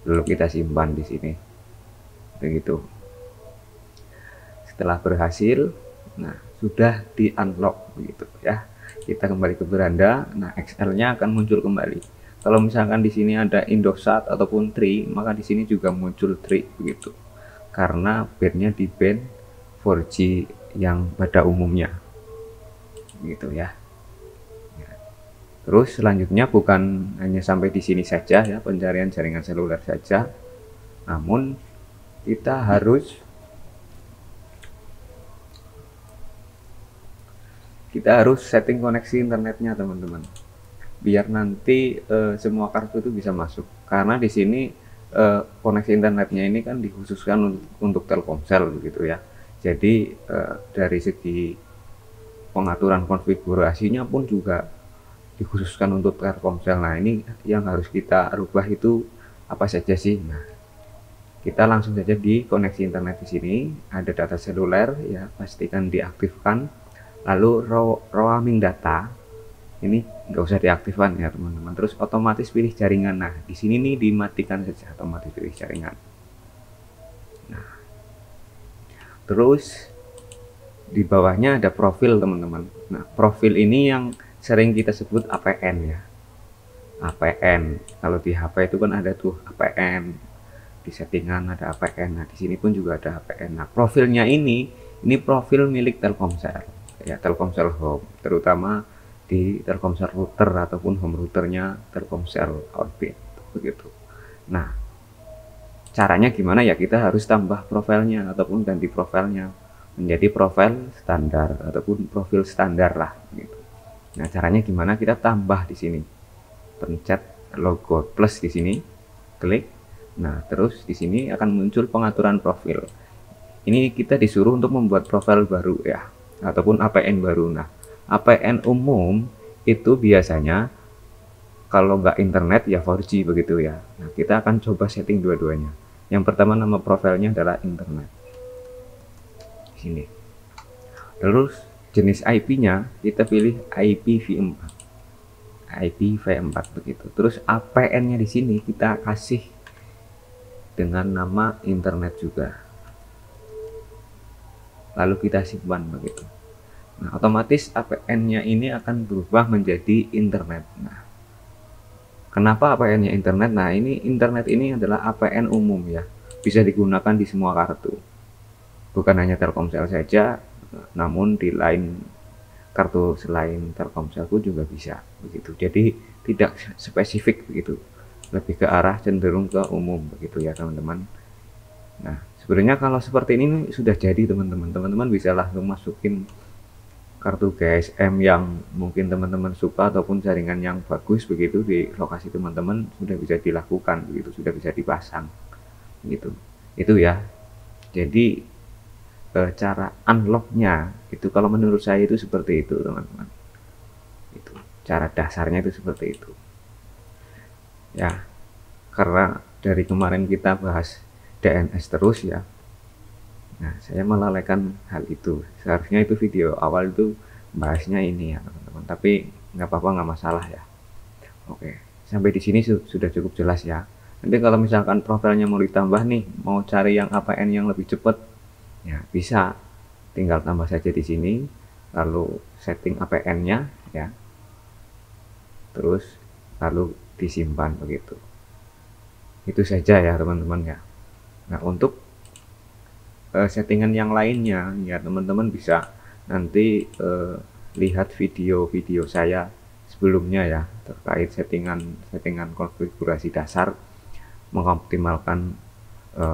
lalu kita simpan di sini begitu. Setelah berhasil, nah sudah di unlock begitu ya, kita kembali ke beranda. Nah, XL-nya akan muncul kembali. Kalau misalkan di sini ada Indosat ataupun Tri, maka di sini juga muncul Tri begitu, karena bandnya di band 4G yang pada umumnya gitu ya. Terus selanjutnya bukan hanya sampai di sini saja ya, pencarian jaringan seluler saja, namun kita harus setting koneksi internetnya teman-teman, biar nanti semua kartu itu bisa masuk. Karena di sini koneksi internetnya ini kan dikhususkan untuk Telkomsel begitu ya. Jadi dari segi pengaturan konfigurasinya pun juga dikhususkan untuk Telkomsel. Nah, ini yang harus kita rubah itu apa saja sih? Nah, kita langsung saja di koneksi internet. Di sini ada data seluler ya, pastikan diaktifkan. Lalu roaming data ini nggak usah diaktifkan ya teman-teman. Terus otomatis pilih jaringan. Nah, di sini nih dimatikan saja, otomatis pilih jaringan. Nah, terus di bawahnya ada profil teman-teman. Nah, profil ini yang sering kita sebut APN ya. APN. Kalau di HP itu kan ada tuh APN. Di settingan ada APN. Nah, di sini pun juga ada APN. Nah, profilnya ini profil milik Telkomsel. Ya, Telkomsel Home, terutama di Telkomsel router ataupun home routernya Telkomsel Orbit begitu. Nah, caranya gimana ya? Kita harus tambah profilnya ataupun ganti profilnya menjadi profil standar ataupun profil standar lah gitu. Nah, caranya gimana? Kita tambah di sini, pencet logo plus di sini, klik. Nah, terus di sini akan muncul pengaturan profil. Ini kita disuruh untuk membuat profil baru ya, ataupun APN baru. Nah, APN umum itu biasanya kalau nggak internet ya 4G begitu ya. Nah, kita akan coba setting dua-duanya. Yang pertama, nama profilnya adalah internet. Sini. Terus jenis IP-nya kita pilih IPv4. IPv4 begitu. Terus APN-nya di sini kita kasih dengan nama internet juga. Lalu kita simpan begitu. Nah, otomatis APN-nya ini akan berubah menjadi internet. Nah, kenapa APN-nya internet? Nah, ini internet ini adalah APN umum ya, bisa digunakan di semua kartu. Bukan hanya Telkomsel saja, namun di lain kartu selain Telkomsel pun juga bisa begitu. Jadi tidak spesifik begitu, lebih ke arah cenderung ke umum begitu ya teman-teman. Nah, sebenarnya kalau seperti ini sudah jadi teman-teman. Teman-teman bisa langsung masukin kartu GSM yang mungkin teman-teman suka ataupun jaringan yang bagus begitu di lokasi teman-teman, sudah bisa dilakukan begitu, sudah bisa dipasang gitu. Itu ya. Jadi cara unlocknya itu kalau menurut saya itu seperti itu teman-teman. Itu cara dasarnya itu seperti itu. Ya, karena dari kemarin kita bahas DNS terus ya. Nah, saya melalaikan hal itu. Seharusnya itu video awal itu bahasnya ini ya teman-teman. Tapi nggak apa-apa, nggak masalah ya. Oke, sampai di sini sudah cukup jelas ya. Nanti kalau misalkan profilnya mau ditambah nih, mau cari yang APN yang lebih cepat, ya bisa. Tinggal tambah saja di sini, lalu setting APN-nya ya. Terus lalu disimpan begitu. Itu saja ya teman-teman ya. Nah, untuk settingan yang lainnya ya teman-teman bisa nanti lihat video-video saya sebelumnya ya, terkait settingan konfigurasi dasar mengoptimalkan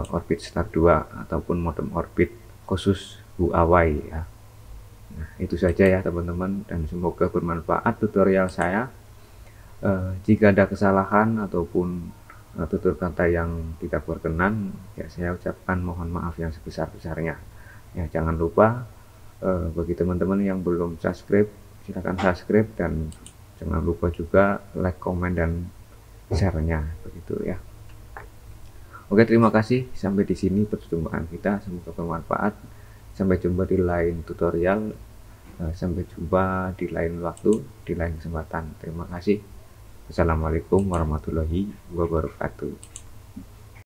Orbit Star 2 ataupun modem Orbit khusus Huawei ya. Nah, itu saja ya teman-teman, dan semoga bermanfaat tutorial saya. Jika ada kesalahan ataupun tutur kata yang tidak berkenan, ya saya ucapkan mohon maaf yang sebesar-besarnya. Ya, jangan lupa bagi teman-teman yang belum subscribe, silakan subscribe, dan jangan lupa juga like, komen, dan share-nya begitu ya. Oke, terima kasih. Sampai di sini perjumpaan kita, semoga bermanfaat. Sampai jumpa di lain tutorial. Sampai jumpa di lain waktu, di lain kesempatan. Terima kasih. Assalamualaikum warahmatullahi wabarakatuh.